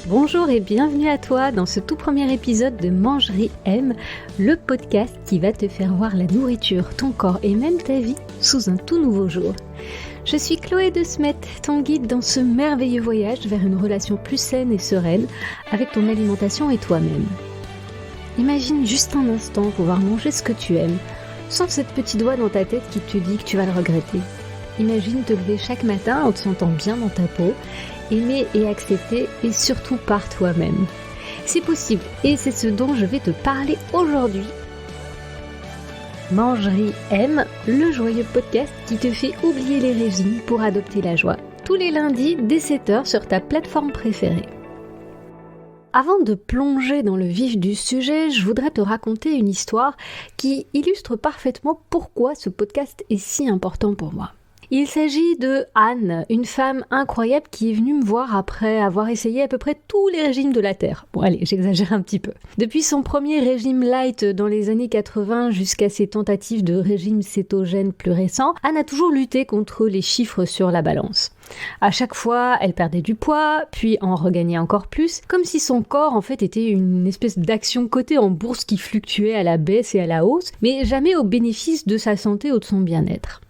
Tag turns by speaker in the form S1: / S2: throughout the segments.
S1: Bonjour et bienvenue à toi dans ce tout premier épisode de Mangerie M, le podcast qui va te faire voir la nourriture, ton corps et même ta vie sous un tout nouveau jour. Je suis Chloé de Smet, ton guide dans ce merveilleux voyage vers une relation plus saine et sereine avec ton alimentation et toi-même. Imagine juste un instant pouvoir manger ce que tu aimes, sans cette petite voix dans ta tête qui te dit que tu vas le regretter. Imagine te lever chaque matin en te sentant bien dans ta peau, aimer et accepter et surtout par toi-même. C'est possible et c'est ce dont je vais te parler aujourd'hui. Mangerie M, le joyeux podcast qui te fait oublier les régimes pour adopter la joie. Tous les lundis dès 7h sur ta plateforme préférée. Avant de plonger dans le vif du sujet, je voudrais te raconter une histoire qui illustre parfaitement pourquoi ce podcast est si important pour moi. Il s'agit de Anne, une femme incroyable qui est venue me voir après avoir essayé à peu près tous les régimes de la Terre. Bon allez, j'exagère un petit peu. Depuis son premier régime light dans les années 80 jusqu'à ses tentatives de régime cétogène plus récents, Anne a toujours lutté contre les chiffres sur la balance. À chaque fois, elle perdait du poids, puis en regagnait encore plus, comme si son corps en fait était une espèce d'action cotée en bourse qui fluctuait à la baisse et à la hausse, mais jamais au bénéfice de sa santé ou de son bien-être.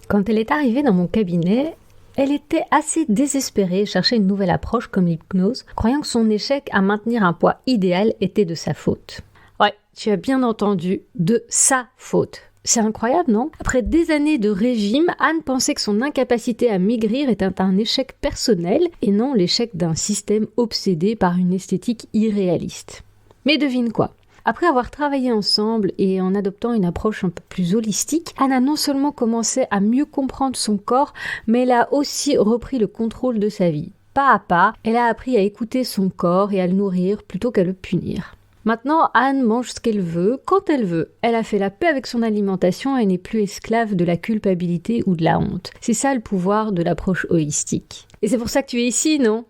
S1: Quand elle est arrivée dans mon cabinet, elle était assez désespérée et cherchait une nouvelle approche comme l'hypnose, croyant que son échec à maintenir un poids idéal était de sa faute. Ouais, tu as bien entendu, de sa faute. C'est incroyable, non ? Après des années de régime, Anne pensait que son incapacité à maigrir était un échec personnel et non l'échec d'un système obsédé par une esthétique irréaliste. Mais devine quoi ? Après avoir travaillé ensemble et en adoptant une approche un peu plus holistique, Anne a non seulement commencé à mieux comprendre son corps, mais elle a aussi repris le contrôle de sa vie. Pas à pas, elle a appris à écouter son corps et à le nourrir plutôt qu'à le punir. Maintenant, Anne mange ce qu'elle veut, quand elle veut. Elle a fait la paix avec son alimentation et n'est plus esclave de la culpabilité ou de la honte. C'est ça le pouvoir de l'approche holistique. Et c'est pour ça que tu es ici, non ?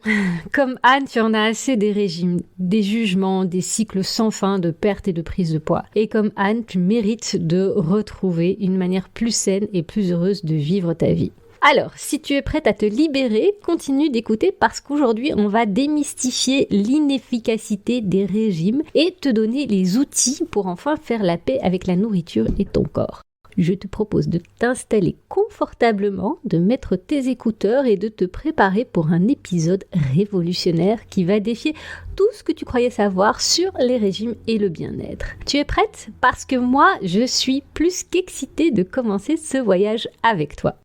S1: Comme Anne, tu en as assez des régimes, des jugements, des cycles sans fin de perte et de prise de poids. Et comme Anne, tu mérites de retrouver une manière plus saine et plus heureuse de vivre ta vie. Alors, si tu es prête à te libérer, continue d'écouter parce qu'aujourd'hui, on va démystifier l'inefficacité des régimes et te donner les outils pour enfin faire la paix avec la nourriture et ton corps. Je te propose de t'installer confortablement, de mettre tes écouteurs et de te préparer pour un épisode révolutionnaire qui va défier tout ce que tu croyais savoir sur les régimes et le bien-être. Tu es prête ? Parce que moi, je suis plus qu'excitée de commencer ce voyage avec toi.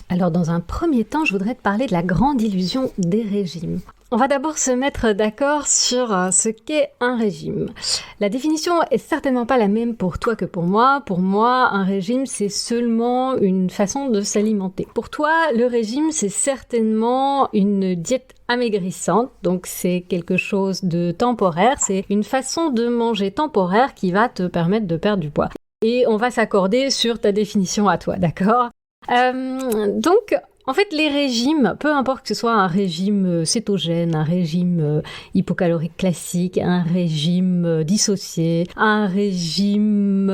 S1: Alors dans un premier temps, je voudrais te parler de la grande illusion des régimes. On va d'abord se mettre d'accord sur ce qu'est un régime. La définition est certainement pas la même pour toi que pour moi. Pour moi, un régime, c'est seulement une façon de s'alimenter. Pour toi, le régime, c'est certainement une diète amaigrissante. Donc c'est quelque chose de temporaire. C'est une façon de manger temporaire qui va te permettre de perdre du poids. Et on va s'accorder sur ta définition à toi, d'accord ? Donc, en fait, les régimes, peu importe que ce soit un régime cétogène, un régime hypocalorique classique, un régime dissocié, un régime,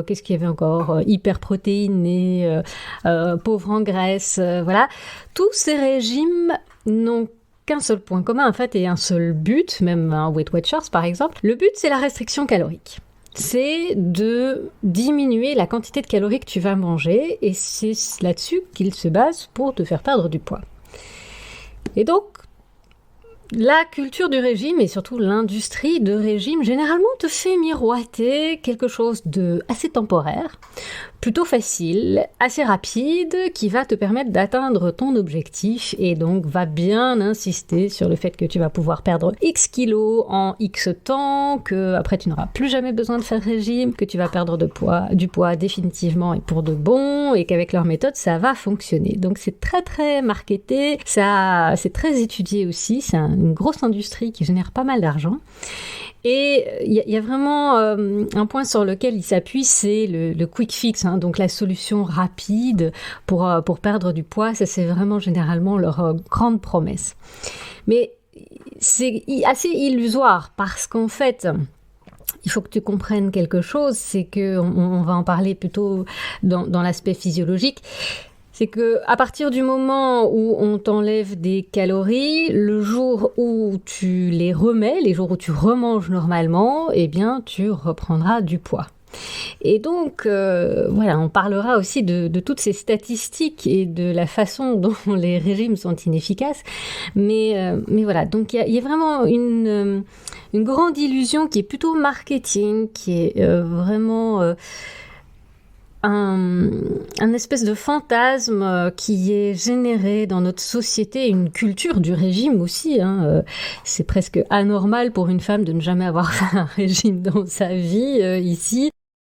S1: qu'est-ce qu'il y avait encore, hyperprotéiné, pauvre en graisse, voilà. Tous ces régimes n'ont qu'un seul point commun, en fait, et un seul but, même un Weight Watchers par exemple. Le but, c'est la restriction calorique. C'est de diminuer la quantité de calories que tu vas manger et c'est là-dessus qu'il se base pour te faire perdre du poids. Et donc, la culture du régime et surtout l'industrie de régime généralement te fait miroiter quelque chose de assez temporaire, plutôt facile, assez rapide, qui va te permettre d'atteindre ton objectif et donc va bien insister sur le fait que tu vas pouvoir perdre X kilos en X temps, que après tu n'auras plus jamais besoin de faire régime, que tu vas perdre du poids définitivement et pour de bon, et qu'avec leur méthode ça va fonctionner. Donc c'est très très marketé, ça c'est très étudié aussi, c'est une grosse industrie qui génère pas mal d'argent. Et il y a vraiment un point sur lequel ils s'appuient, c'est le quick fix, hein, donc la solution rapide pour perdre du poids. Ça, c'est vraiment généralement leur grande promesse. Mais c'est assez illusoire parce qu'en fait, il faut que tu comprennes quelque chose, c'est que on va en parler plutôt dans l'aspect physiologique. C'est que à partir du moment où on t'enlève des calories, le jour où tu les remets, les jours où tu remanges normalement, eh bien tu reprendras du poids. Et donc, voilà, on parlera aussi de toutes ces statistiques et de la façon dont les régimes sont inefficaces. Mais voilà, donc il y a vraiment une grande illusion qui est plutôt marketing, qui est vraiment un espèce de fantasme qui est généré dans notre société, une culture du régime aussi. C'est presque anormal pour une femme de ne jamais avoir fait un régime dans sa vie ici.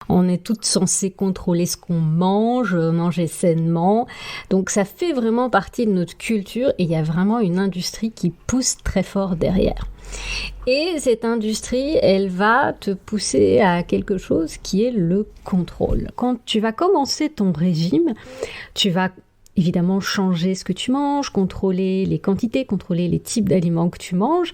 S1: On est toutes censées contrôler ce qu'on mange, manger sainement. Donc ça fait vraiment partie de notre culture et il y a vraiment une industrie qui pousse très fort derrière. Et cette industrie, elle va te pousser à quelque chose qui est le contrôle. Quand tu vas commencer ton régime, tu vas évidemment changer ce que tu manges, contrôler les quantités, contrôler les types d'aliments que tu manges.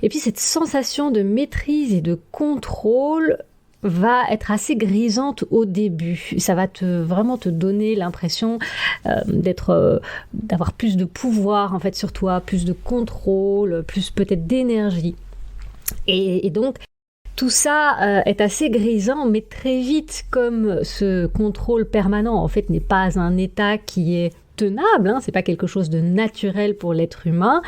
S1: Et puis cette sensation de maîtrise et de contrôle va être assez grisante au début. Ça va vraiment te donner l'impression d'avoir plus de pouvoir en fait sur toi, plus de contrôle, plus peut-être d'énergie. Et donc tout ça est assez grisant, mais très vite, comme ce contrôle permanent en fait n'est pas un état qui est tenable, c'est pas quelque chose de naturel pour l'être humain,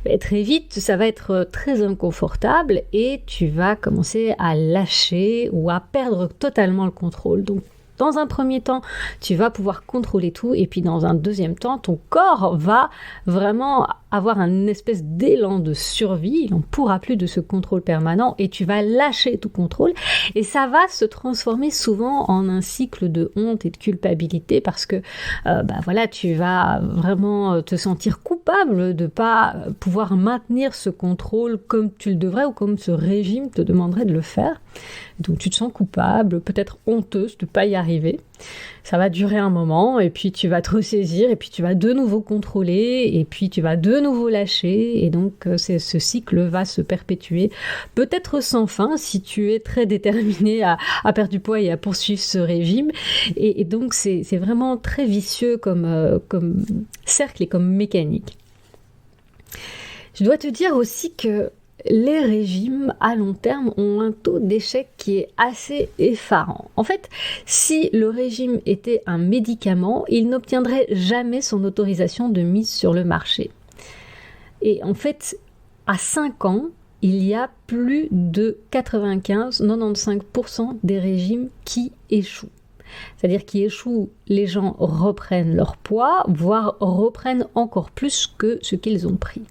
S1: mais très vite ça va être très inconfortable et tu vas commencer à lâcher ou à perdre totalement le contrôle. Donc dans un premier temps, tu vas pouvoir contrôler tout et puis dans un deuxième temps, ton corps va vraiment avoir un espèce d'élan de survie. Il n'en pourra plus de ce contrôle permanent et tu vas lâcher tout contrôle et ça va se transformer souvent en un cycle de honte et de culpabilité parce que voilà, tu vas vraiment te sentir coupable de pas pouvoir maintenir ce contrôle comme tu le devrais ou comme ce régime te demanderait de le faire. Donc tu te sens coupable, peut-être honteuse de ne pas y arriver. Ça va durer un moment et puis tu vas te ressaisir et puis tu vas de nouveau contrôler et puis tu vas de nouveau lâcher et donc ce cycle va se perpétuer, peut-être sans fin si tu es très déterminé à perdre du poids et à poursuivre ce régime. Et donc c'est vraiment très vicieux comme cercle et comme mécanique. Je dois te dire aussi que les régimes à long terme ont un taux d'échec qui est assez effarant. En fait, si le régime était un médicament, il n'obtiendrait jamais son autorisation de mise sur le marché. Et en fait, à 5 ans, il y a plus de 95-95% des régimes qui échouent. C'est-à-dire qu'ils échouent, les gens reprennent leur poids, voire reprennent encore plus que ce qu'ils ont pris.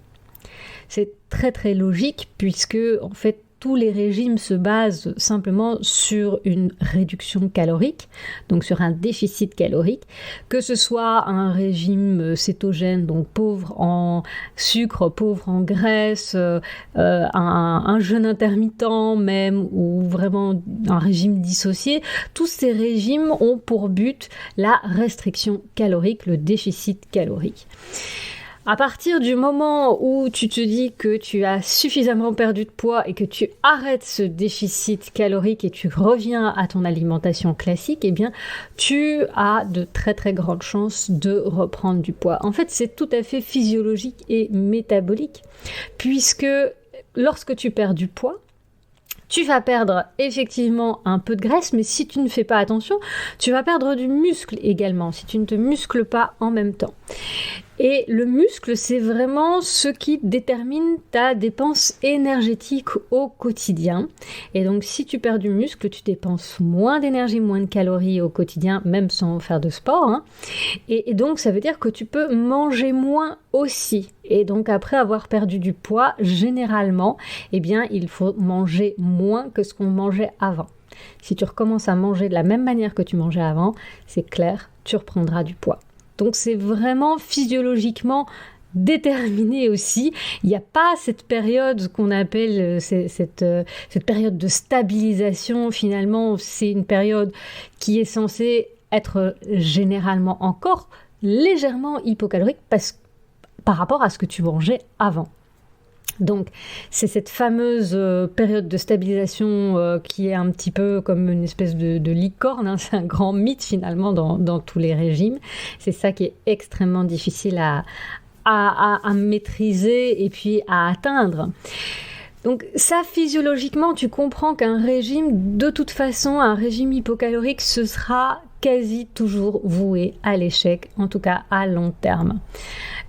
S1: C'est très très logique puisque en fait tous les régimes se basent simplement sur une réduction calorique, donc sur un déficit calorique, que ce soit un régime cétogène, donc pauvre en sucre, pauvre en graisse, un jeûne intermittent même, ou vraiment un régime dissocié. Tous ces régimes ont pour but la restriction calorique, le déficit calorique. À partir du moment où tu te dis que tu as suffisamment perdu de poids et que tu arrêtes ce déficit calorique et tu reviens à ton alimentation classique, eh bien, tu as de très très grandes chances de reprendre du poids. En fait, c'est tout à fait physiologique et métabolique, puisque lorsque tu perds du poids, tu vas perdre effectivement un peu de graisse, mais si tu ne fais pas attention, tu vas perdre du muscle également, si tu ne te muscles pas en même temps. Et le muscle, c'est vraiment ce qui détermine ta dépense énergétique au quotidien. Et donc, si tu perds du muscle, tu dépenses moins d'énergie, moins de calories au quotidien, même sans faire de sport. Et donc, ça veut dire que tu peux manger moins aussi. Et donc, après avoir perdu du poids, généralement, eh bien, il faut manger moins que ce qu'on mangeait avant. Si tu recommences à manger de la même manière que tu mangeais avant, c'est clair, tu reprendras du poids. Donc c'est vraiment physiologiquement déterminé aussi. Il n'y a pas cette période qu'on appelle cette période de stabilisation. Finalement, c'est une période qui est censée être généralement encore légèrement hypocalorique par rapport à ce que tu mangeais avant. Donc, c'est cette fameuse période de stabilisation qui est un petit peu comme une espèce de licorne, hein. C'est un grand mythe finalement dans tous les régimes. C'est ça qui est extrêmement difficile à maîtriser et puis à atteindre. Donc ça, physiologiquement, tu comprends qu'un régime, de toute façon, un régime hypocalorique, ce sera quasi toujours voué à l'échec, en tout cas à long terme.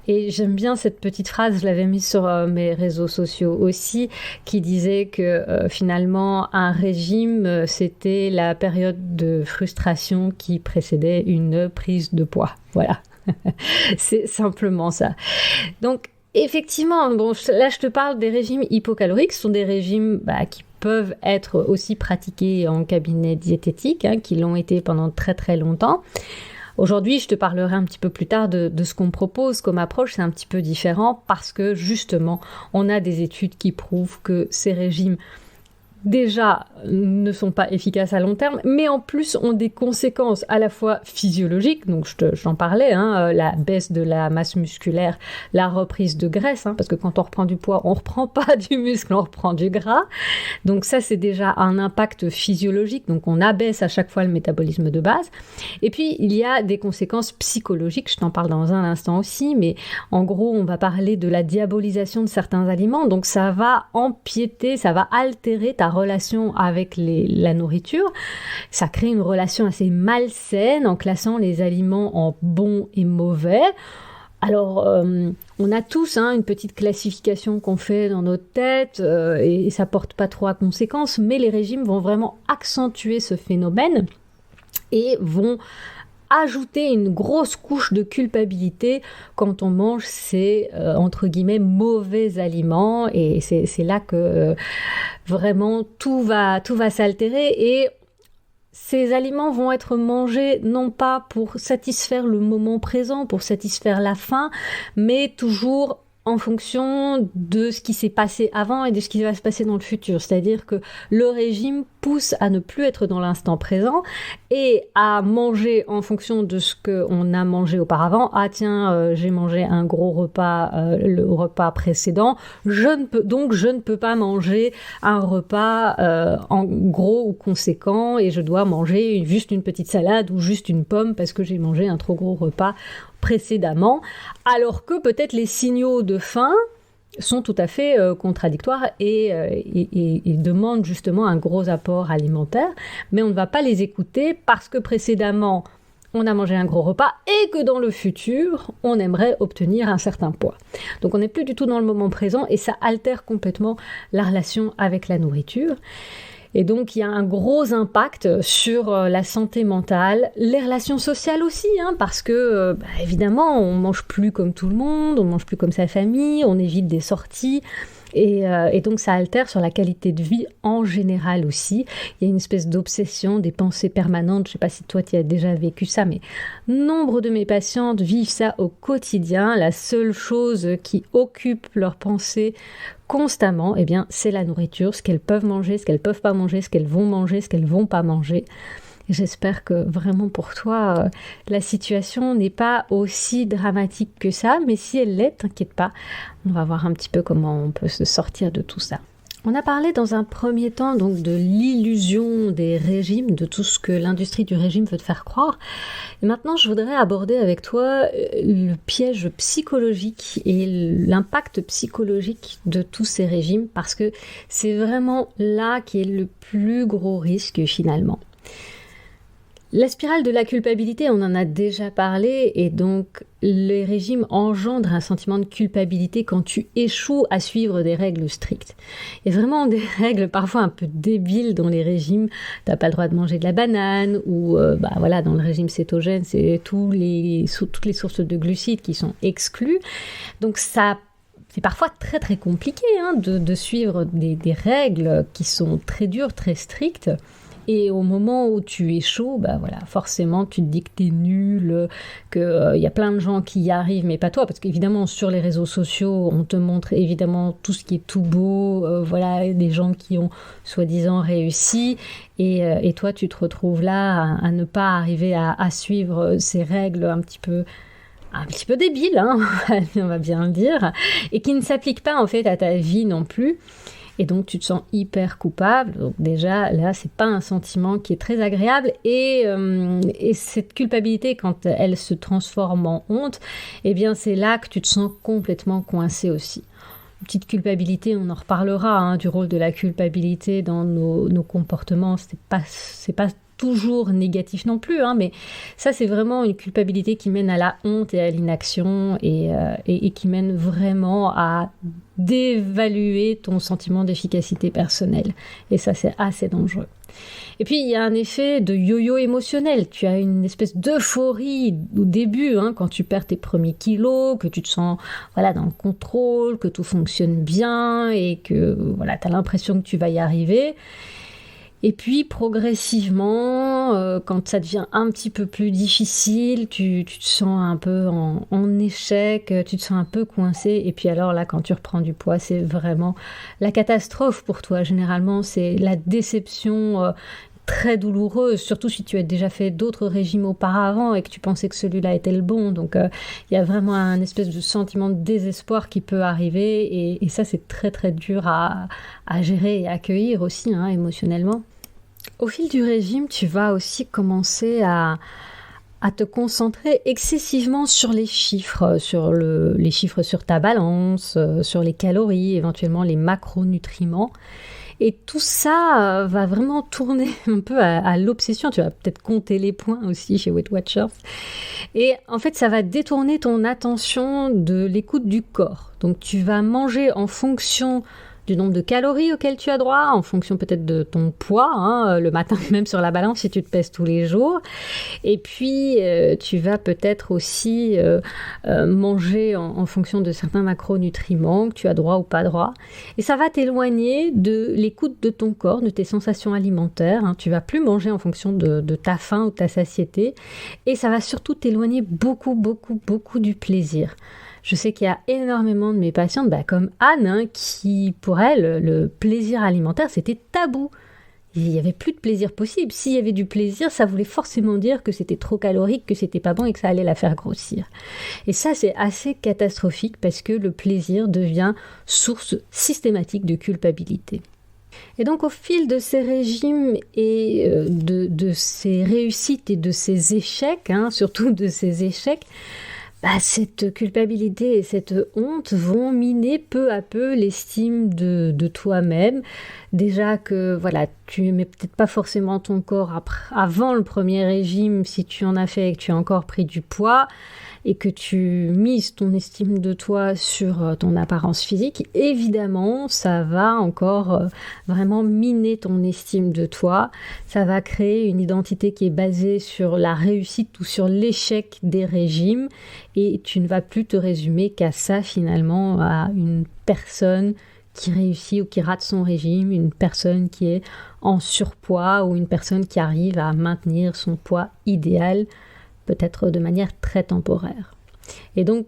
S1: Et j'aime bien cette petite phrase, je l'avais mise sur mes réseaux sociaux aussi, qui disait que finalement un régime, c'était la période de frustration qui précédait une prise de poids. Voilà, c'est simplement ça. Donc effectivement, bon, là je te parle des régimes hypocaloriques, ce sont des régimes qui peuvent être aussi pratiqués en cabinet diététique, hein, qui l'ont été pendant très très longtemps. Aujourd'hui, je te parlerai un petit peu plus tard de ce qu'on me propose comme approche. C'est un petit peu différent parce que justement, on a des études qui prouvent que ces régimes déjà ne sont pas efficaces à long terme, mais en plus ont des conséquences à la fois physiologiques, donc j'en parlais, hein, la baisse de la masse musculaire, la reprise de graisse, hein, parce que quand on reprend du poids, on reprend pas du muscle, on reprend du gras. Donc ça, c'est déjà un impact physiologique, donc on abaisse à chaque fois le métabolisme de base. Et puis, il y a des conséquences psychologiques, je t'en parle dans un instant aussi, mais en gros, on va parler de la diabolisation de certains aliments, donc ça va empiéter, ça va altérer ta relation avec la nourriture. Ça crée une relation assez malsaine en classant les aliments en bons et mauvais. Alors, on a tous une petite classification qu'on fait dans notre tête et ça porte pas trop à conséquence, mais les régimes vont vraiment accentuer ce phénomène et vont ajouter une grosse couche de culpabilité quand on mange ces, entre guillemets, mauvais aliments. Et c'est là que vraiment tout va s'altérer. Et ces aliments vont être mangés non pas pour satisfaire le moment présent, pour satisfaire la faim, mais toujours en fonction de ce qui s'est passé avant et de ce qui va se passer dans le futur. C'est-à-dire que le régime pousse à ne plus être dans l'instant présent et à manger en fonction de ce qu'on a mangé auparavant. Ah tiens, j'ai mangé un gros repas le repas précédent, je ne peux pas manger un repas en gros ou conséquent et je dois manger juste une petite salade ou juste une pomme parce que j'ai mangé un trop gros repas précédemment, alors que peut-être les signaux de faim sont tout à fait contradictoires et demandent justement un gros apport alimentaire, mais on ne va pas les écouter parce que précédemment on a mangé un gros repas et que dans le futur on aimerait obtenir un certain poids. Donc on n'est plus du tout dans le moment présent et ça altère complètement la relation avec la nourriture. Et donc, il y a un gros impact sur la santé mentale, les relations sociales aussi, parce que, évidemment, on mange plus comme tout le monde, on mange plus comme sa famille, on évite des sorties. Et donc, ça altère sur la qualité de vie en général aussi. Il y a une espèce d'obsession, des pensées permanentes. Je ne sais pas si toi, tu as déjà vécu ça, mais nombre de mes patientes vivent ça au quotidien. La seule chose qui occupe leurs pensées constamment, c'est la nourriture, ce qu'elles peuvent manger, ce qu'elles peuvent pas manger, ce qu'elles vont manger, ce qu'elles vont pas manger. Et j'espère que vraiment pour toi, la situation n'est pas aussi dramatique que ça, mais si elle l'est, t'inquiète pas, on va voir un petit peu comment on peut se sortir de tout ça. On a parlé dans un premier temps donc de l'illusion des régimes, de tout ce que l'industrie du régime veut te faire croire. Et maintenant, je voudrais aborder avec toi le piège psychologique et l'impact psychologique de tous ces régimes, parce que c'est vraiment là qui est le plus gros risque finalement. La spirale de la culpabilité, on en a déjà parlé, et donc les régimes engendrent un sentiment de culpabilité quand tu échoues à suivre des règles strictes. Il y a vraiment des règles parfois un peu débiles dans les régimes. T'as pas le droit de manger de la banane, ou dans le régime cétogène, c'est toutes les sources de glucides qui sont exclues. Donc ça, c'est parfois très très compliqué de suivre des règles qui sont très dures, très strictes. Et au moment où tu échoues, forcément, tu te dis que t'es nul, qu'il y a plein de gens qui y arrivent, mais pas toi, parce qu'évidemment, sur les réseaux sociaux, on te montre évidemment tout ce qui est tout beau, des gens qui ont soi-disant réussi, et toi, tu te retrouves là à ne pas arriver à suivre ces règles un petit peu un petit peu débile, hein, on va bien le dire, et qui ne s'applique pas en fait à ta vie non plus. Et donc tu te sens hyper coupable. Donc déjà là, c'est pas un sentiment qui est très agréable. Et cette culpabilité, quand elle se transforme en honte, eh bien c'est là que tu te sens complètement coincé aussi. Une petite culpabilité, on en reparlera hein, du rôle de la culpabilité dans nos comportements. C'est pas toujours négatif non plus, hein, mais ça c'est vraiment une culpabilité qui mène à la honte et à l'inaction et qui mène vraiment à d'évaluer ton sentiment d'efficacité personnelle. Et ça c'est assez dangereux. Et puis il y a un effet de yo-yo émotionnel. Tu as une espèce d'euphorie au début, hein, quand tu perds tes premiers kilos, que tu te sens voilà, dans le contrôle, que tout fonctionne bien et que voilà, tu as l'impression que tu vas y arriver. Et puis progressivement, quand ça devient un petit peu plus difficile, tu te sens un peu en échec, tu te sens un peu coincé. Et puis alors là, quand tu reprends du poids, c'est vraiment la catastrophe pour toi. Généralement, c'est la déception très douloureuse, surtout si tu as déjà fait d'autres régimes auparavant et que tu pensais que celui-là était le bon. Donc il y a vraiment un espèce de sentiment de désespoir qui peut arriver et ça c'est très très dur à gérer et à accueillir aussi hein, émotionnellement. Au fil du régime, tu vas aussi commencer à te concentrer excessivement sur les chiffres, les chiffres sur ta balance, sur les calories, éventuellement les macronutriments. Et tout ça va vraiment tourner un peu à l'obsession. Tu vas peut-être compter les points aussi chez Weight Watchers. Et en fait, ça va détourner ton attention de l'écoute du corps. Donc, tu vas manger en fonction du nombre de calories auxquelles tu as droit, en fonction peut-être de ton poids, hein, le matin même sur la balance si tu te pèses tous les jours. Et puis, tu vas peut-être aussi manger en fonction de certains macronutriments que tu as droit ou pas droit. Et ça va t'éloigner de l'écoute de ton corps, de tes sensations alimentaires. Hein. Tu vas plus manger en fonction de ta faim ou de ta satiété. Et ça va surtout t'éloigner beaucoup, beaucoup, beaucoup du plaisir. Je sais qu'il y a énormément de mes patientes, comme Anne, hein, qui, pour elle, le plaisir alimentaire, c'était tabou. Il n'y avait plus de plaisir possible. S'il y avait du plaisir, ça voulait forcément dire que c'était trop calorique, que c'était pas bon et que ça allait la faire grossir. Et ça, c'est assez catastrophique parce que le plaisir devient source systématique de culpabilité. Et donc, au fil de ces régimes et de ces réussites et de ces échecs, hein, surtout de ces échecs, cette culpabilité et cette honte vont miner peu à peu l'estime de toi-même. Déjà que voilà, tu n'aimais peut-être pas forcément ton corps avant le premier régime si tu en as fait et que tu as encore pris du poids et que tu mises ton estime de toi sur ton apparence physique, évidemment, ça va encore vraiment miner ton estime de toi. Ça va créer une identité qui est basée sur la réussite ou sur l'échec des régimes et tu ne vas plus te résumer qu'à ça finalement, à une personne qui réussit ou qui rate son régime, une personne qui est en surpoids ou une personne qui arrive à maintenir son poids idéal, peut-être de manière très temporaire. Et donc,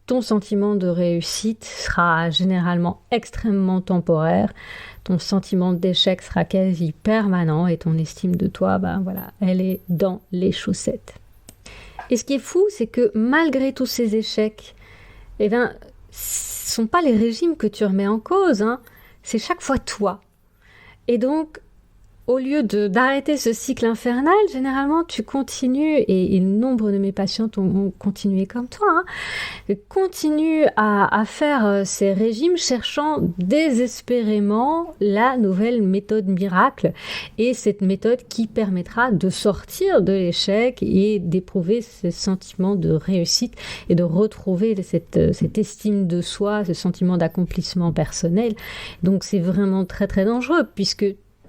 S1: ton sentiment de réussite sera généralement extrêmement temporaire, ton sentiment d'échec sera quasi permanent et ton estime de toi, elle est dans les chaussettes. Et ce qui est fou, c'est que malgré tous ces échecs, ce ne sont pas les régimes que tu remets en cause, hein, c'est chaque fois toi. Et donc, au lieu d'arrêter ce cycle infernal, généralement, tu continues, et nombre de mes patientes ont continué comme toi, hein, continuent à faire ces régimes cherchant désespérément la nouvelle méthode miracle et cette méthode qui permettra de sortir de l'échec et d'éprouver ce sentiment de réussite et de retrouver cette estime de soi, ce sentiment d'accomplissement personnel. Donc, c'est vraiment très, très dangereux puisque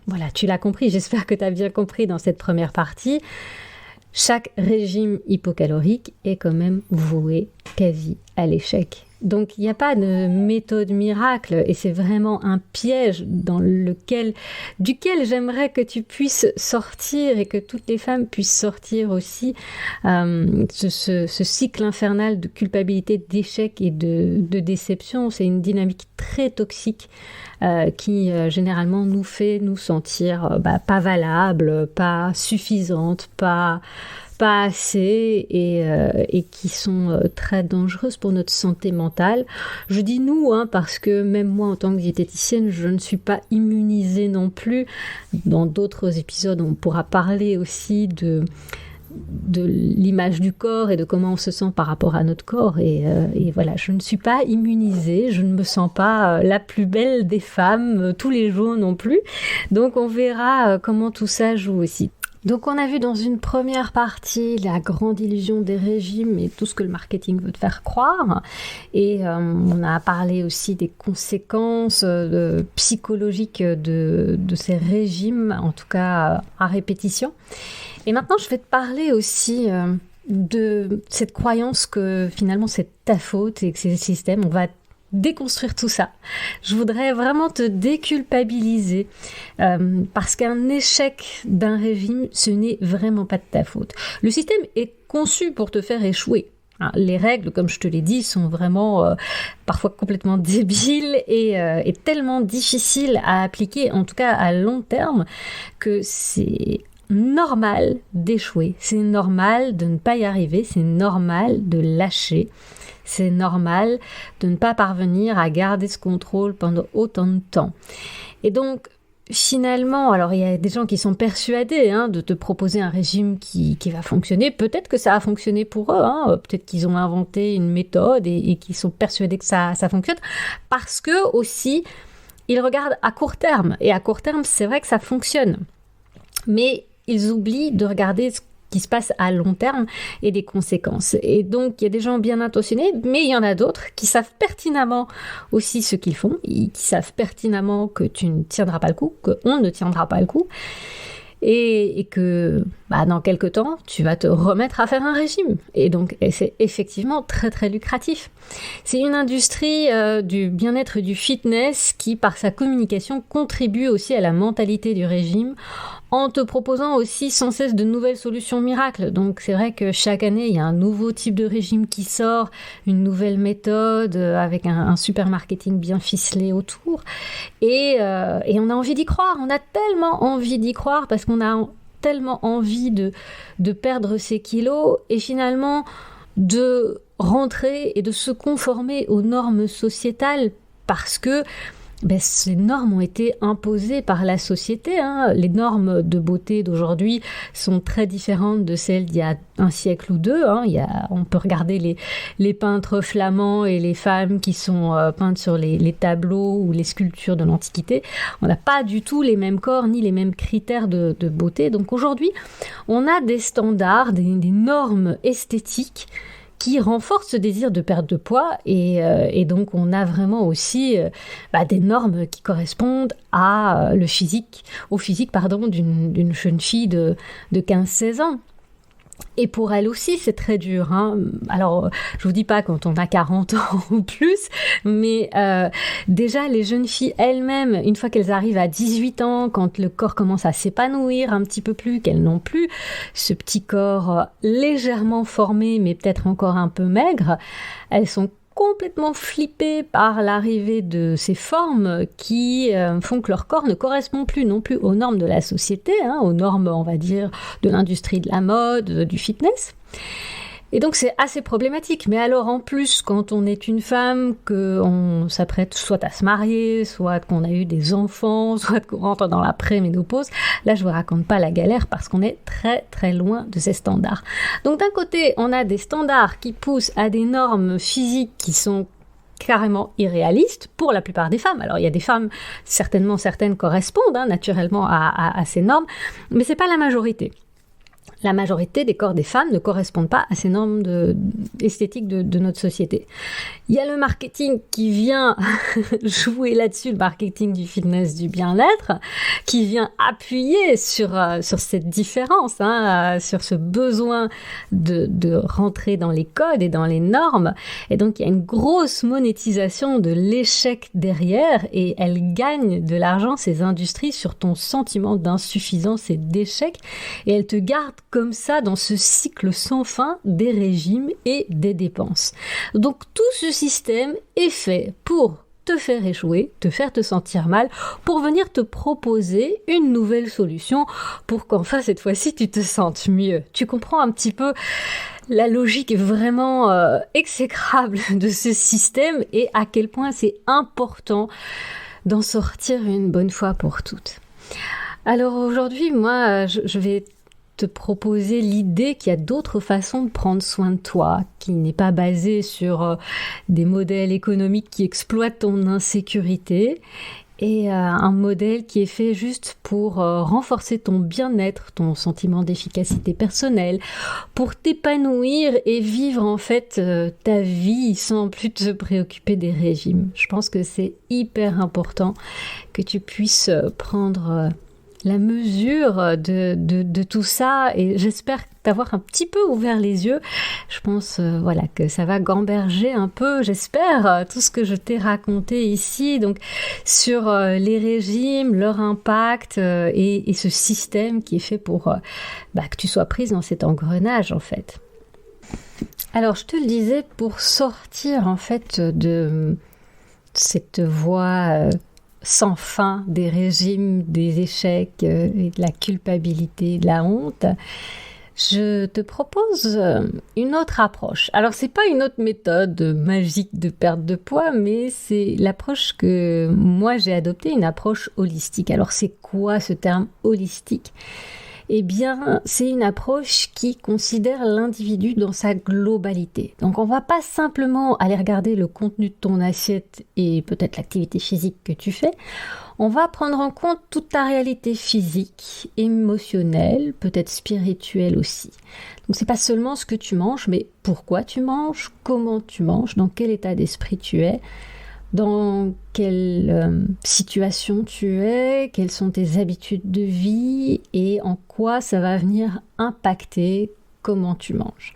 S1: voilà, tu l'as compris, j'espère que tu as bien compris dans cette première partie. Chaque régime hypocalorique est quand même voué quasi à l'échec. Donc, il n'y a pas de méthode miracle et c'est vraiment un piège duquel j'aimerais que tu puisses sortir et que toutes les femmes puissent sortir aussi. Ce cycle infernal de culpabilité, d'échec et de déception, c'est une dynamique très toxique qui généralement nous fait nous sentir pas valables, pas suffisantes, pas pas assez et qui sont très dangereuses pour notre santé mentale. Je dis nous, parce que même moi en tant que diététicienne, je ne suis pas immunisée non plus. Dans d'autres épisodes, on pourra parler aussi de l'image du corps et de comment on se sent par rapport à notre corps et voilà, je ne suis pas immunisée, je ne me sens pas la plus belle des femmes tous les jours non plus, donc on verra comment tout ça joue aussi. Donc on a vu dans une première partie la grande illusion des régimes et tout ce que le marketing veut te faire croire, et on a parlé aussi des conséquences psychologiques de ces régimes, en tout cas à répétition. Et maintenant je vais te parler aussi de cette croyance que finalement c'est ta faute et que c'est le système. On va déconstruire tout ça. Je voudrais vraiment te déculpabiliser parce qu'un échec d'un régime, ce n'est vraiment pas de ta faute. Le système est conçu pour te faire échouer. Les règles, comme je te l'ai dit, sont vraiment parfois complètement débiles et tellement difficiles à appliquer, en tout cas à long terme, que c'est normal d'échouer. C'est normal de ne pas y arriver. C'est normal de lâcher. C'est normal de ne pas parvenir à garder ce contrôle pendant autant de temps. Et donc, finalement, alors il y a des gens qui sont persuadés de te proposer un régime qui va fonctionner. Peut-être que ça a fonctionné pour eux. Peut-être qu'ils ont inventé une méthode et qu'ils sont persuadés que ça fonctionne. Parce que aussi, ils regardent à court terme. Et à court terme, c'est vrai que ça fonctionne. Mais ils oublient de regarder ce qui se passe à long terme et des conséquences. Et donc, il y a des gens bien intentionnés, mais il y en a d'autres qui savent pertinemment aussi ce qu'ils font, qui savent pertinemment que tu ne tiendras pas le coup, qu'on ne tiendra pas le coup, et que dans quelques temps, tu vas te remettre à faire un régime. Et donc, c'est effectivement très très lucratif. C'est une industrie du bien-être et du fitness qui, par sa communication, contribue aussi à la mentalité du régime, en te proposant aussi sans cesse de nouvelles solutions miracles. Donc c'est vrai que chaque année, il y a un nouveau type de régime qui sort, une nouvelle méthode avec un super marketing bien ficelé autour. Et on a envie d'y croire, on a tellement envie d'y croire parce qu'on a tellement envie de perdre ses kilos et finalement de rentrer et de se conformer aux normes sociétales parce que ces normes ont été imposées par la société. Les normes de beauté d'aujourd'hui sont très différentes de celles d'il y a un siècle ou deux. On peut regarder les peintres flamands et les femmes qui sont peintes sur les tableaux ou les sculptures de l'Antiquité. On n'a pas du tout les mêmes corps ni les mêmes critères de beauté. Donc aujourd'hui, on a des standards, des normes esthétiques qui renforce ce désir de perte de poids et donc on a vraiment aussi des normes qui correspondent au physique d'une jeune fille de 15-16 ans. Et pour elle aussi, c'est très dur. Alors, je vous dis pas quand on a 40 ans ou plus, mais déjà, les jeunes filles elles-mêmes, une fois qu'elles arrivent à 18 ans, quand le corps commence à s'épanouir un petit peu plus, qu'elles n'ont plus ce petit corps légèrement formé, mais peut-être encore un peu maigre, elles sont complètement flippées par l'arrivée de ces formes qui font que leur corps ne correspond plus non plus aux normes de la société, aux normes, on va dire, de l'industrie de la mode, du fitness. Et donc c'est assez problématique. Mais alors en plus, quand on est une femme, qu'on s'apprête soit à se marier, soit qu'on a eu des enfants, soit qu'on rentre dans la préménopause, là je vous raconte pas la galère parce qu'on est très très loin de ces standards. Donc d'un côté, on a des standards qui poussent à des normes physiques qui sont carrément irréalistes pour la plupart des femmes. Alors il y a des femmes, certainement certaines correspondent naturellement à ces normes, mais c'est pas la majorité. La majorité des corps des femmes ne correspondent pas à ces normes esthétiques de notre société. Il y a le marketing qui vient jouer là-dessus, le marketing du fitness, du bien-être, qui vient appuyer sur cette différence, sur ce besoin de rentrer dans les codes et dans les normes. Et donc, il y a une grosse monétisation de l'échec derrière et elles gagnent de l'argent, ces industries, sur ton sentiment d'insuffisance et d'échec. Et elles te gardent comme ça dans ce cycle sans fin des régimes et des dépenses. Donc tout ce système est fait pour te faire échouer, te faire te sentir mal, pour venir te proposer une nouvelle solution pour qu'enfin cette fois-ci tu te sentes mieux. Tu comprends un petit peu la logique est vraiment exécrable de ce système et à quel point c'est important d'en sortir une bonne fois pour toutes. Alors aujourd'hui, moi, je vais te proposer l'idée qu'il y a d'autres façons de prendre soin de toi, qui n'est pas basée sur des modèles économiques qui exploitent ton insécurité, et un modèle qui est fait juste pour renforcer ton bien-être, ton sentiment d'efficacité personnelle, pour t'épanouir et vivre en fait ta vie sans plus te préoccuper des régimes. Je pense que c'est hyper important que tu puisses prendre la mesure de tout ça et j'espère t'avoir un petit peu ouvert les yeux. Je pense que ça va gamberger un peu, j'espère, tout ce que je t'ai raconté ici donc sur les régimes, leur impact et ce système qui est fait pour que tu sois prise dans cet engrenage en fait. Alors je te le disais, pour sortir en fait de cette voie sans fin des régimes, des échecs et de la culpabilité, de la honte, je te propose une autre approche. Alors, c'est pas une autre méthode magique de perte de poids, mais c'est l'approche que moi j'ai adoptée, une approche holistique. Alors, c'est quoi ce terme holistique ? Eh bien, c'est une approche qui considère l'individu dans sa globalité. Donc, on va pas simplement aller regarder le contenu de ton assiette et peut-être l'activité physique que tu fais. On va prendre en compte toute ta réalité physique, émotionnelle, peut-être spirituelle aussi. Donc, c'est pas seulement ce que tu manges, mais pourquoi tu manges, comment tu manges, dans quel état d'esprit tu es, dans quelle situation tu es, quelles sont tes habitudes de vie et en quoi ça va venir impacter comment tu manges.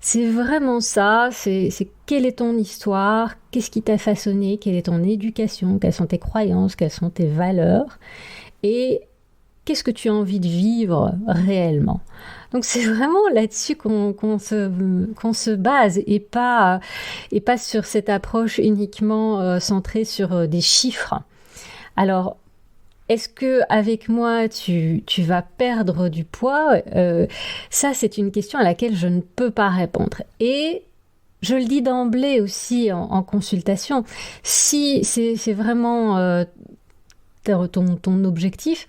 S1: C'est vraiment ça, c'est quelle est ton histoire, qu'est-ce qui t'a façonné, quelle est ton éducation, quelles sont tes croyances, quelles sont tes valeurs et qu'est-ce que tu as envie de vivre réellement. Donc c'est vraiment là-dessus qu'on se base et pas sur cette approche uniquement centrée sur des chiffres. Alors, est-ce que avec moi tu vas perdre du poids ? Ça, c'est une question à laquelle je ne peux pas répondre. Et je le dis d'emblée aussi en consultation, si c'est vraiment ton objectif,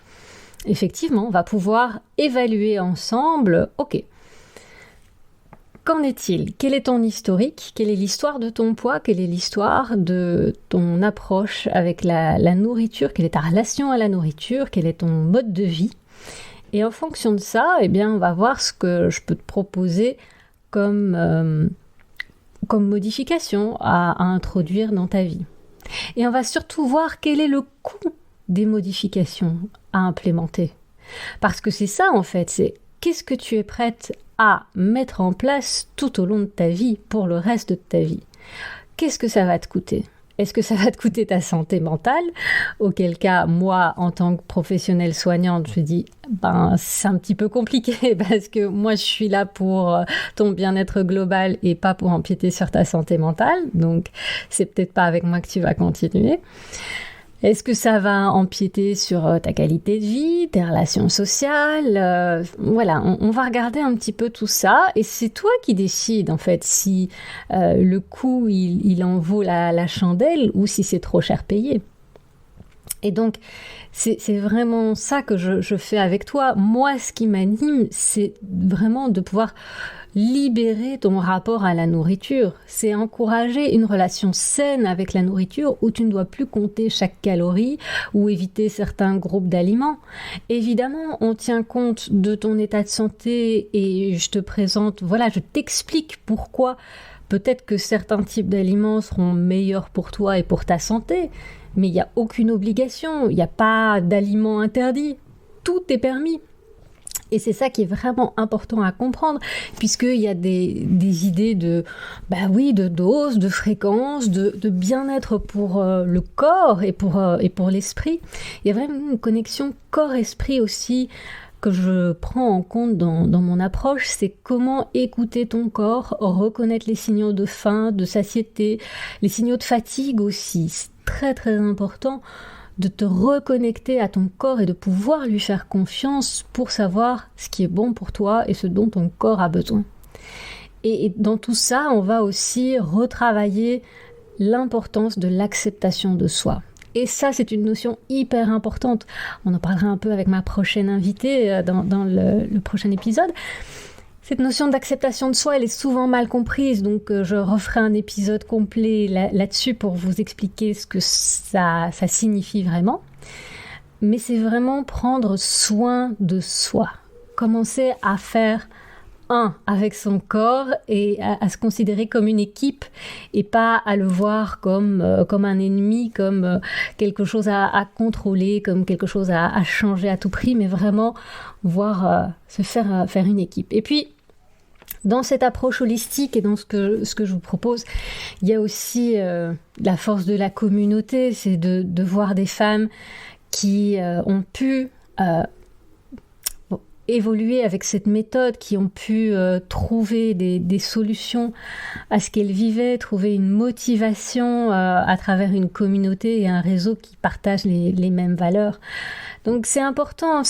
S1: effectivement, on va pouvoir évaluer ensemble, ok, qu'en est-il ? Quel est ton historique ? Quelle est l'histoire de ton poids ? Quelle est l'histoire de ton approche avec la nourriture ? Quelle est ta relation à la nourriture ? Quel est ton mode de vie ? Et en fonction de ça, eh bien, on va voir ce que je peux te proposer comme modification à introduire dans ta vie. Et on va surtout voir quel est le coût des modifications à implémenter. Parce que c'est ça en fait, c'est qu'est-ce que tu es prête à mettre en place tout au long de ta vie, pour le reste de ta vie. Qu'est-ce que ça va te coûter ? Est-ce que ça va te coûter ta santé mentale ? Auquel cas, moi, en tant que professionnelle soignante, je dis, c'est un petit peu compliqué parce que moi, je suis là pour ton bien-être global et pas pour empiéter sur ta santé mentale. Donc, c'est peut-être pas avec moi que tu vas continuer. Est-ce que ça va empiéter sur ta qualité de vie, tes relations sociales ? Voilà, on va regarder un petit peu tout ça et c'est toi qui décides en fait si le coût il en vaut la chandelle ou si c'est trop cher payé. Et donc, c'est vraiment ça que je fais avec toi. Moi, ce qui m'anime, c'est vraiment de pouvoir libérer ton rapport à la nourriture. C'est encourager une relation saine avec la nourriture où tu ne dois plus compter chaque calorie ou éviter certains groupes d'aliments. Évidemment, on tient compte de ton état de santé et je te présente, je t'explique pourquoi peut-être que certains types d'aliments seront meilleurs pour toi et pour ta santé. Mais il n'y a aucune obligation, il n'y a pas d'aliments interdits, tout est permis. Et c'est ça qui est vraiment important à comprendre, puisqu'il y a des idées de dose, de fréquence, de bien-être pour le corps et pour l'esprit. Il y a vraiment une connexion corps-esprit aussi que je prends en compte dans mon approche, c'est comment écouter ton corps, reconnaître les signaux de faim, de satiété, les signaux de fatigue aussi. C'est très très important de te reconnecter à ton corps et de pouvoir lui faire confiance pour savoir ce qui est bon pour toi et ce dont ton corps a besoin. Et dans tout ça, on va aussi retravailler l'importance de l'acceptation de soi. Et ça, c'est une notion hyper importante. On en parlera un peu avec ma prochaine invitée dans le prochain épisode. Cette notion d'acceptation de soi, elle est souvent mal comprise, donc je referai un épisode complet là-dessus pour vous expliquer ce que ça signifie vraiment. Mais c'est vraiment prendre soin de soi. Commencer à faire avec son corps et à se considérer comme une équipe et pas à le voir comme un ennemi, comme quelque chose à contrôler, comme quelque chose à changer à tout prix, mais vraiment voir se faire une équipe. Et puis, dans cette approche holistique et dans ce que je vous propose, il y a aussi la force de la communauté, c'est de voir des femmes qui ont pu évoluer avec cette méthode, qui ont pu trouver des solutions à ce qu'elles vivaient, trouver une motivation à travers une communauté et un réseau qui partagent les mêmes valeurs. Donc c'est important,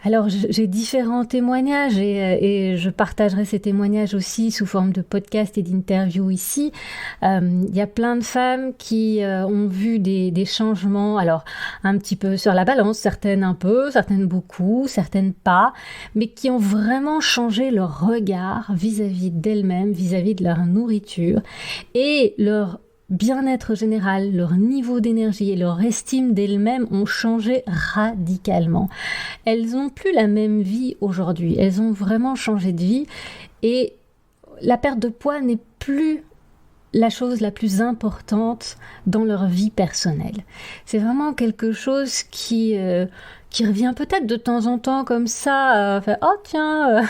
S1: alors j'ai différents témoignages et je partagerai ces témoignages aussi sous forme de podcast et d'interviews ici. Il y a plein de femmes qui ont vu des changements, alors un petit peu sur la balance, certaines un peu, certaines beaucoup, certaines pas, mais qui ont vraiment changé leur regard vis-à-vis d'elles-mêmes, vis-à-vis de leur nourriture et leur bien-être général, leur niveau d'énergie et leur estime d'elles-mêmes ont changé radicalement. Elles n'ont plus la même vie aujourd'hui, elles ont vraiment changé de vie et la perte de poids n'est plus la chose la plus importante dans leur vie personnelle. C'est vraiment quelque chose qui revient peut-être de temps en temps comme ça, oh tiens,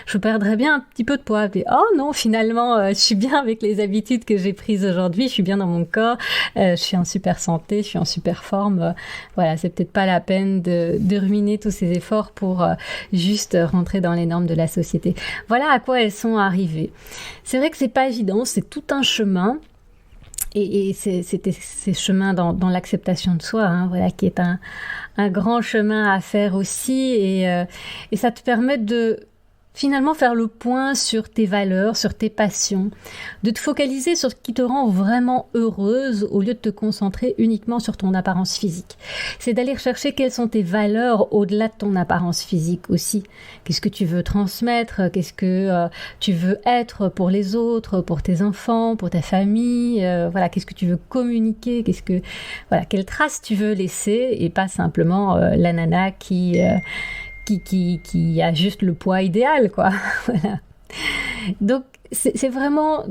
S1: je perdrais bien un petit peu de poids, et oh non, finalement, je suis bien avec les habitudes que j'ai prises aujourd'hui, je suis bien dans mon corps, je suis en super santé, je suis en super forme, voilà, c'est peut-être pas la peine de ruiner tous ces efforts pour juste rentrer dans les normes de la société. Voilà à quoi elles sont arrivées. C'est vrai que c'est pas évident, c'est tout un chemin. Et c'était ces chemins dans l'acceptation de soi, voilà, qui est un grand chemin à faire aussi, et ça te permet de finalement faire le point sur tes valeurs, sur tes passions, de te focaliser sur ce qui te rend vraiment heureuse au lieu de te concentrer uniquement sur ton apparence physique. C'est d'aller chercher quelles sont tes valeurs au-delà de ton apparence physique aussi. Qu'est-ce que tu veux transmettre? Qu'est-ce que tu veux être pour les autres, pour tes enfants, pour ta famille? Voilà, qu'est-ce que tu veux communiquer? Quelle trace tu veux laisser et pas simplement la nana qui a juste le poids idéal, quoi. Voilà. Donc, c'est vraiment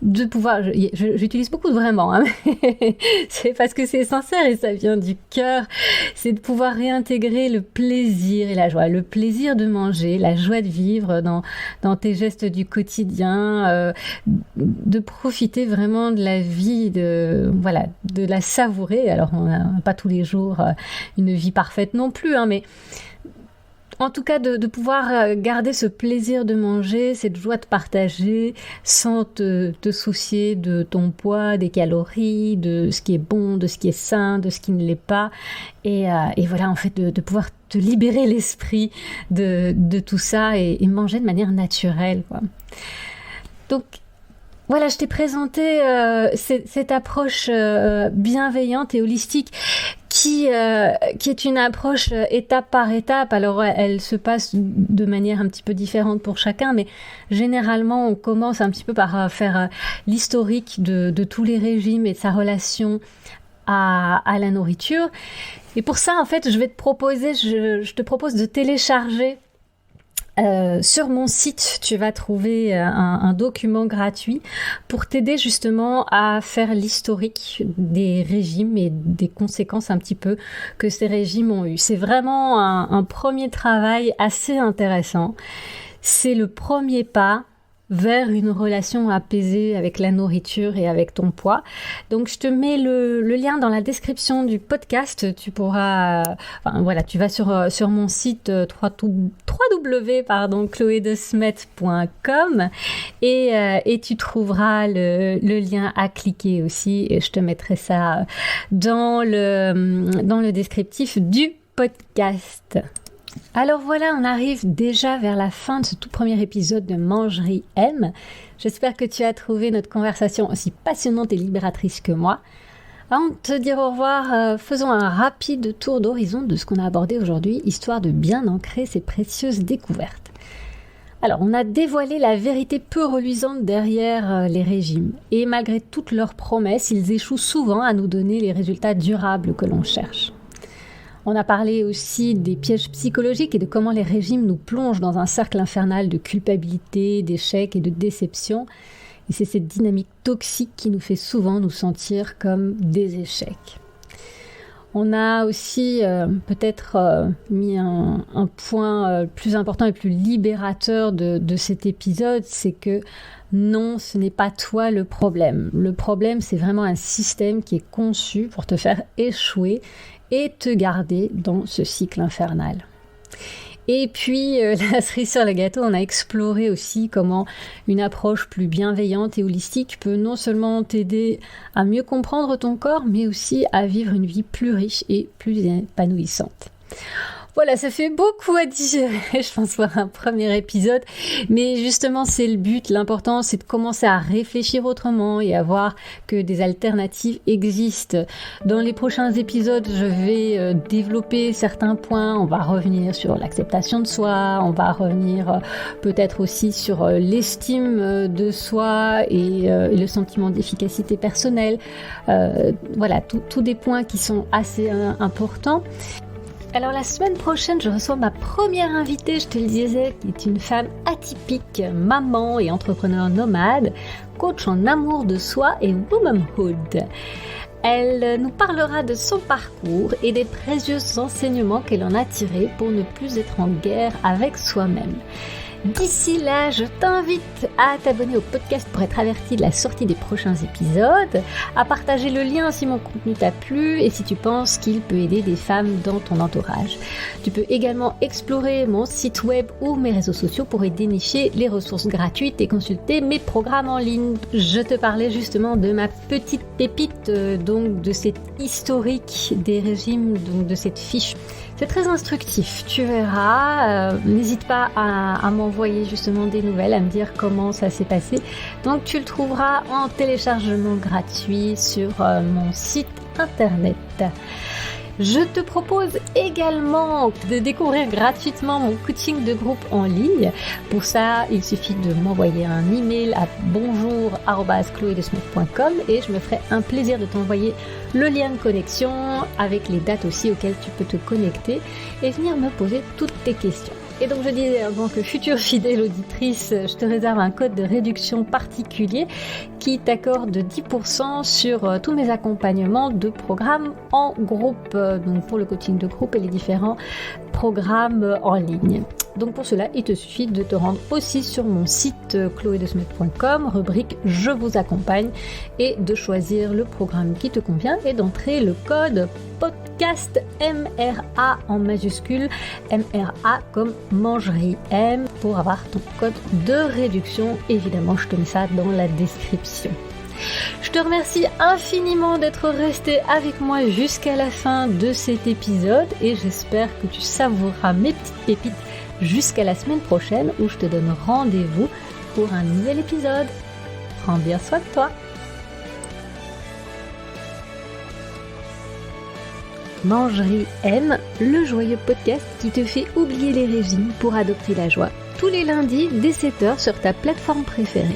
S1: de pouvoir... J'utilise beaucoup de vraiment, c'est parce que c'est sincère et ça vient du cœur. C'est de pouvoir réintégrer le plaisir et la joie. Le plaisir de manger, la joie de vivre dans tes gestes du quotidien, de profiter vraiment de la vie, de la savourer. Alors, on n'a pas tous les jours une vie parfaite non plus, mais... En tout cas, de pouvoir garder ce plaisir de manger, cette joie de partager, sans te soucier de ton poids, des calories, de ce qui est bon, de ce qui est sain, de ce qui ne l'est pas. Et voilà, en fait, de pouvoir te libérer l'esprit de tout ça et manger de manière naturelle, quoi. Donc, voilà, je t'ai présenté cette approche bienveillante et holistique qui est une approche étape par étape. Alors, elle se passe de manière un petit peu différente pour chacun, mais généralement, on commence un petit peu par faire l'historique de tous les régimes et de sa relation à la nourriture. Et pour ça, en fait, je te propose de télécharger sur mon site, tu vas trouver un document gratuit pour t'aider justement à faire l'historique des régimes et des conséquences un petit peu que ces régimes ont eu. C'est vraiment un premier travail assez intéressant. C'est le premier pas vers une relation apaisée avec la nourriture et avec ton poids. Donc je te mets le lien dans la description du podcast. Tu pourras, tu vas sur mon site www.chloedesmet.com et tu trouveras le lien à cliquer aussi. Et je te mettrai ça dans le descriptif du podcast. Alors voilà, on arrive déjà vers la fin de ce tout premier épisode de Mangerie M. J'espère que tu as trouvé notre conversation aussi passionnante et libératrice que moi. Avant de te dire au revoir, faisons un rapide tour d'horizon de ce qu'on a abordé aujourd'hui, histoire de bien ancrer ces précieuses découvertes. Alors, on a dévoilé la vérité peu reluisante derrière les régimes. Et malgré toutes leurs promesses, ils échouent souvent à nous donner les résultats durables que l'on cherche. On a parlé aussi des pièges psychologiques et de comment les régimes nous plongent dans un cercle infernal de culpabilité, d'échecs et de déception. Et c'est cette dynamique toxique qui nous fait souvent nous sentir comme des échecs. On a aussi mis un point plus important et plus libérateur de cet épisode, c'est que non, ce n'est pas toi le problème. Le problème, c'est vraiment un système qui est conçu pour te faire échouer et te garder dans ce cycle infernal. Et puis, la cerise sur le gâteau, on a exploré aussi comment une approche plus bienveillante et holistique peut non seulement t'aider à mieux comprendre ton corps, mais aussi à vivre une vie plus riche et plus épanouissante. Voilà, ça fait beaucoup à digérer, je pense, pour un premier épisode. Mais justement, c'est le but. L'important, c'est de commencer à réfléchir autrement et à voir que des alternatives existent. Dans les prochains épisodes, je vais développer certains points. On va revenir sur l'acceptation de soi. On va revenir peut-être aussi sur l'estime de soi et le sentiment d'efficacité personnelle. Voilà, tous des points qui sont assez importants. Alors la semaine prochaine, je reçois ma première invitée, je te le disais, qui est une femme atypique, maman et entrepreneur nomade, coach en amour de soi et womanhood. Elle nous parlera de son parcours et des précieux enseignements qu'elle en a tirés pour ne plus être en guerre avec soi-même. D'ici là, je t'invite à t'abonner au podcast pour être averti de la sortie des prochains épisodes, à partager le lien si mon contenu t'a plu et si tu penses qu'il peut aider des femmes dans ton entourage. Tu peux également explorer mon site web ou mes réseaux sociaux pour y dénicher les ressources gratuites et consulter mes programmes en ligne. Je te parlais justement de ma petite pépite, donc de cet historique des régimes, donc de cette fiche. C'est très instructif, tu verras. N'hésite pas à m'envoyer justement des nouvelles, à me dire comment ça s'est passé. Donc tu le trouveras en téléchargement gratuit sur mon site internet. Je te propose également de découvrir gratuitement mon coaching de groupe en ligne. Pour ça, il suffit de m'envoyer un email à bonjour@chloedesmet.com et je me ferai un plaisir de t'envoyer le lien de connexion avec les dates aussi auxquelles tu peux te connecter et venir me poser toutes tes questions. Et donc je disais, en tant que future fidèle auditrice, je te réserve un code de réduction particulier qui t'accorde 10% sur tous mes accompagnements de programmes en groupe, donc pour le coaching de groupe et les différents programmes en ligne. Donc pour cela, il te suffit de te rendre aussi sur mon site chloedesmet.com, rubrique Je vous accompagne, et de choisir le programme qui te convient et d'entrer le code podcast MRA en majuscule, MRA comme Mangerie M, pour avoir ton code de réduction. Évidemment, je te mets ça dans la description. Je te remercie infiniment d'être resté avec moi jusqu'à la fin de cet épisode et j'espère que tu savoureras mes petites pépites jusqu'à la semaine prochaine où je te donne rendez-vous pour un nouvel épisode. Prends bien soin de toi. Mangerie M, le joyeux podcast qui te fait oublier les régimes pour adopter la joie. Tous les lundis dès 7h sur ta plateforme préférée.